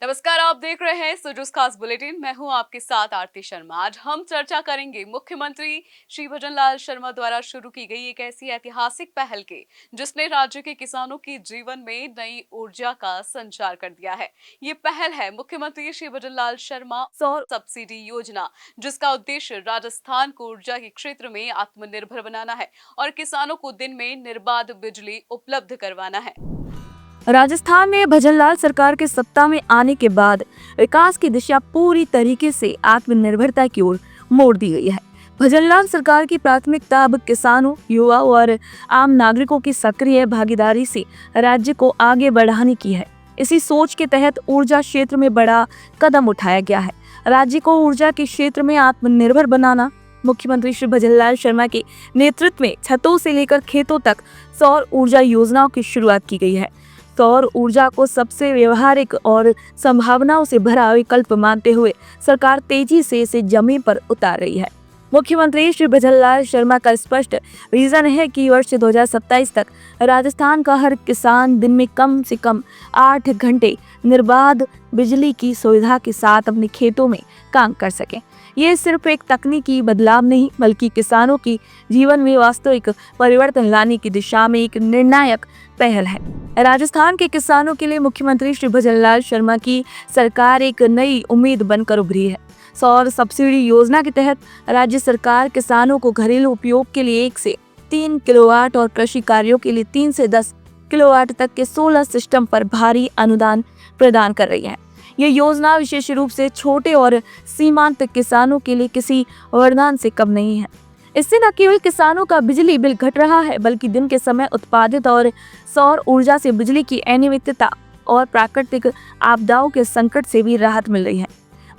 नमस्कार, आप देख रहे हैं सुजुस खास बुलेटिन। मैं हूं आपके साथ आरती शर्मा। आज हम चर्चा करेंगे मुख्यमंत्री श्री भजनलाल शर्मा द्वारा शुरू की गई एक ऐसी ऐतिहासिक पहल के जिसने राज्य के किसानों की जीवन में नई ऊर्जा का संचार कर दिया है। ये पहल है मुख्यमंत्री श्री भजनलाल शर्मा सौर सब्सिडी योजना, जिसका उद्देश्य राजस्थान को ऊर्जा के क्षेत्र में आत्मनिर्भर बनाना है और किसानों को दिन में निर्बाध बिजली उपलब्ध करवाना है। राजस्थान में भजनलाल सरकार के सत्ता में आने के बाद विकास की दिशा पूरी तरीके से आत्मनिर्भरता की ओर मोड़ दी गई है। भजनलाल सरकार की प्राथमिकता अब किसानों, युवा और आम नागरिकों की सक्रिय भागीदारी से राज्य को आगे बढ़ाने की है। इसी सोच के तहत ऊर्जा क्षेत्र में बड़ा कदम उठाया गया है। राज्य को ऊर्जा के क्षेत्र में आत्मनिर्भर बनाना। मुख्यमंत्री श्री भजनलाल शर्मा के नेतृत्व में छतों से लेकर खेतों तक सौर ऊर्जा योजनाओं की शुरुआत की गई है। सौर ऊर्जा को सबसे व्यवहारिक और संभावनाओं से भरा विकल्प मानते हुए सरकार तेजी से इसे जमीन पर उतार रही है। मुख्यमंत्री श्री भजनलाल शर्मा का स्पष्ट विजन है कि वर्ष 2027 तक राजस्थान का हर किसान दिन में कम से कम 8 घंटे निर्बाध बिजली की सुविधा के साथ अपने खेतों में काम कर सके। ये सिर्फ एक तकनीकी बदलाव नहीं, बल्कि किसानों की जीवन में वास्तविक परिवर्तन लाने की दिशा में एक निर्णायक पहल है। राजस्थान के किसानों के लिए मुख्यमंत्री श्री भजनलाल शर्मा की सरकार एक नई उम्मीद बनकर उभरी है। सौर सब्सिडी योजना के तहत राज्य सरकार किसानों को घरेलू उपयोग के लिए 1 से 3 किलोवाट और कृषि कार्यों के लिए 3 से 10 किलोवाट तक के 16 सिस्टम पर भारी अनुदान प्रदान कर रही है। ये योजना विशेष रूप से छोटे और सीमांत किसानों के लिए किसी वरदान से कम नहीं है। इससे न केवल किसानों का बिजली बिल घट रहा है, बल्कि दिन के समय उत्पादित और सौर ऊर्जा से बिजली की अनियमितता और प्राकृतिक आपदाओं के संकट से भी राहत मिल रही है।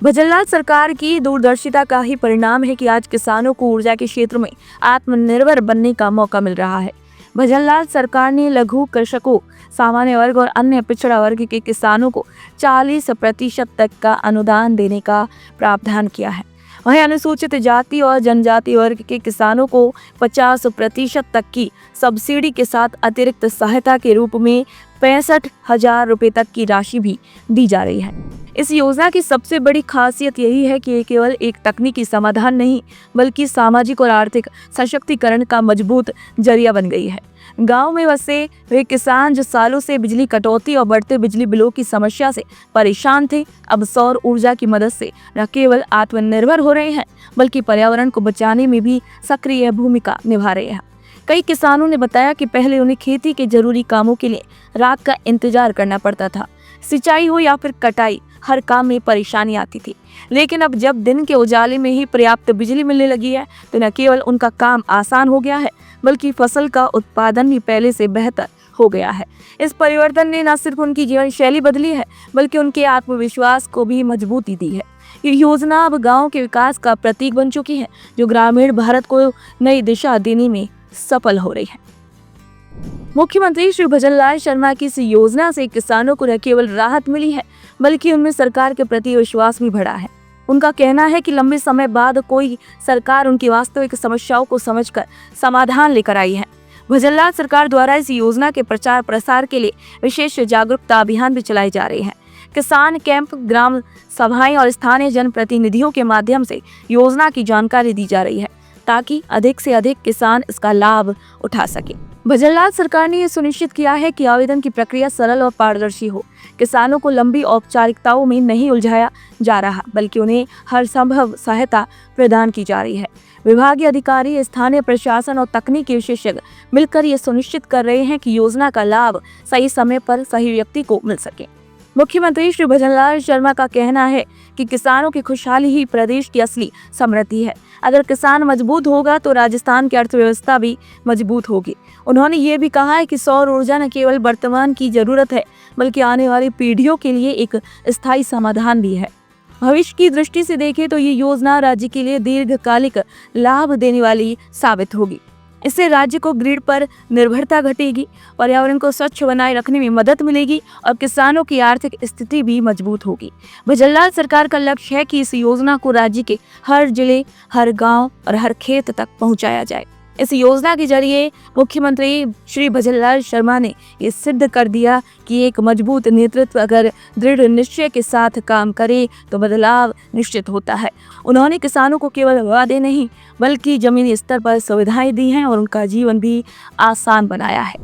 भजनलाल सरकार की दूरदर्शिता का ही परिणाम है कि आज किसानों को ऊर्जा के क्षेत्र में आत्मनिर्भर बनने का मौका मिल रहा है। भजनलाल सरकार ने लघु कृषकों, सामान्य वर्ग और अन्य पिछड़ा वर्ग के किसानों को 40% तक का अनुदान देने का प्रावधान किया है। वहीं अनुसूचित जाति और जनजाति वर्ग के किसानों को 50% तक की सब्सिडी के साथ अतिरिक्त सहायता के रूप में 65,000 रुपए तक की राशि भी दी जा रही है। इस योजना की सबसे बड़ी खासियत यही है कि ये केवल एक तकनीकी समाधान नहीं, बल्कि सामाजिक और आर्थिक सशक्तिकरण का मजबूत जरिया बन गई है। गांव में बसे वे किसान जो सालों से बिजली कटौती और बढ़ते बिजली बिलों की समस्या से परेशान थे, अब सौर ऊर्जा की मदद से न केवल आत्मनिर्भर हो रहे हैं, बल्कि पर्यावरण को बचाने में भी सक्रिय भूमिका निभा रहे हैं। कई किसानों ने बताया कि पहले उन्हें खेती के जरूरी कामों के लिए रात का इंतजार करना पड़ता था। सिंचाई हो या फिर कटाई, हर काम में परेशानी आती थी। लेकिन अब जब दिन के उजाले में ही पर्याप्त बिजली मिलने लगी है, तो न केवल उनका काम आसान हो गया है, बल्कि फसल का उत्पादन भी पहले से बेहतर हो गया है। इस परिवर्तन ने न सिर्फ उनकी जीवन शैली बदली है, बल्कि उनके आत्मविश्वास को भी मजबूती दी है। ये योजना अब गाँव के विकास का प्रतीक बन चुकी है, जो ग्रामीण भारत को नई दिशा देने में सफल हो रही है। मुख्यमंत्री श्री भजनलाल शर्मा की इस योजना से किसानों को न केवल राहत मिली है, बल्कि उनमें सरकार के प्रति विश्वास भी बढ़ा है। उनका कहना है कि लंबे समय बाद कोई सरकार उनकी वास्तविक समस्याओं को समझकर समाधान लेकर आई है। भजनलाल सरकार द्वारा इस योजना के प्रचार प्रसार के लिए विशेष जागरूकता अभियान भी चलाए जा रहे हैं। किसान कैंप, ग्राम सभाएं और स्थानीय जनप्रतिनिधियों के माध्यम से योजना की जानकारी दी जा रही है, ताकि अधिक से अधिक किसान इसका लाभ उठा सके। भजनलाल सरकार ने यह सुनिश्चित किया है कि आवेदन की प्रक्रिया सरल और पारदर्शी हो। किसानों को लंबी औपचारिकताओं में नहीं उलझाया जा रहा, बल्कि उन्हें हर संभव सहायता प्रदान की जा रही है। विभागीय अधिकारी, स्थानीय प्रशासन और तकनीकी विशेषज्ञ मिलकर ये सुनिश्चित कर रहे हैं कि योजना का लाभ सही समय पर सही व्यक्ति को मिल सके। मुख्यमंत्री श्री भजनलाल शर्मा का कहना है कि किसानों की खुशहाली ही प्रदेश की असली समृद्धि है। अगर किसान मजबूत होगा तो राजस्थान की अर्थव्यवस्था भी मजबूत होगी। उन्होंने ये भी कहा है कि सौर ऊर्जा न केवल वर्तमान की जरूरत है, बल्कि आने वाली पीढ़ियों के लिए एक स्थायी समाधान भी है। भविष्य की दृष्टि से देखें तो ये योजना राज्य के लिए दीर्घकालिक लाभ देने वाली साबित होगी। इससे राज्य को ग्रिड पर निर्भरता घटेगी, पर्यावरण को स्वच्छ बनाए रखने में मदद मिलेगी और किसानों की आर्थिक स्थिति भी मजबूत होगी। भजनलाल सरकार का लक्ष्य है कि इस योजना को राज्य के हर जिले, हर गांव और हर खेत तक पहुंचाया जाए। इस योजना के जरिए मुख्यमंत्री श्री भजनलाल शर्मा ने ये सिद्ध कर दिया कि एक मजबूत नेतृत्व अगर दृढ़ निश्चय के साथ काम करे तो बदलाव निश्चित होता है। उन्होंने किसानों को केवल वादे नहीं बल्कि जमीनी स्तर पर सुविधाएं दी हैं और उनका जीवन भी आसान बनाया है।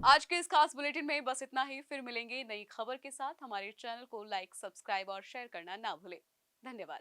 आज के इस खास बुलेटिन में बस इतना ही। फिर मिलेंगे नई खबर के साथ। हमारे चैनल को लाइक, सब्सक्राइब और शेयर करना ना भूलें। धन्यवाद।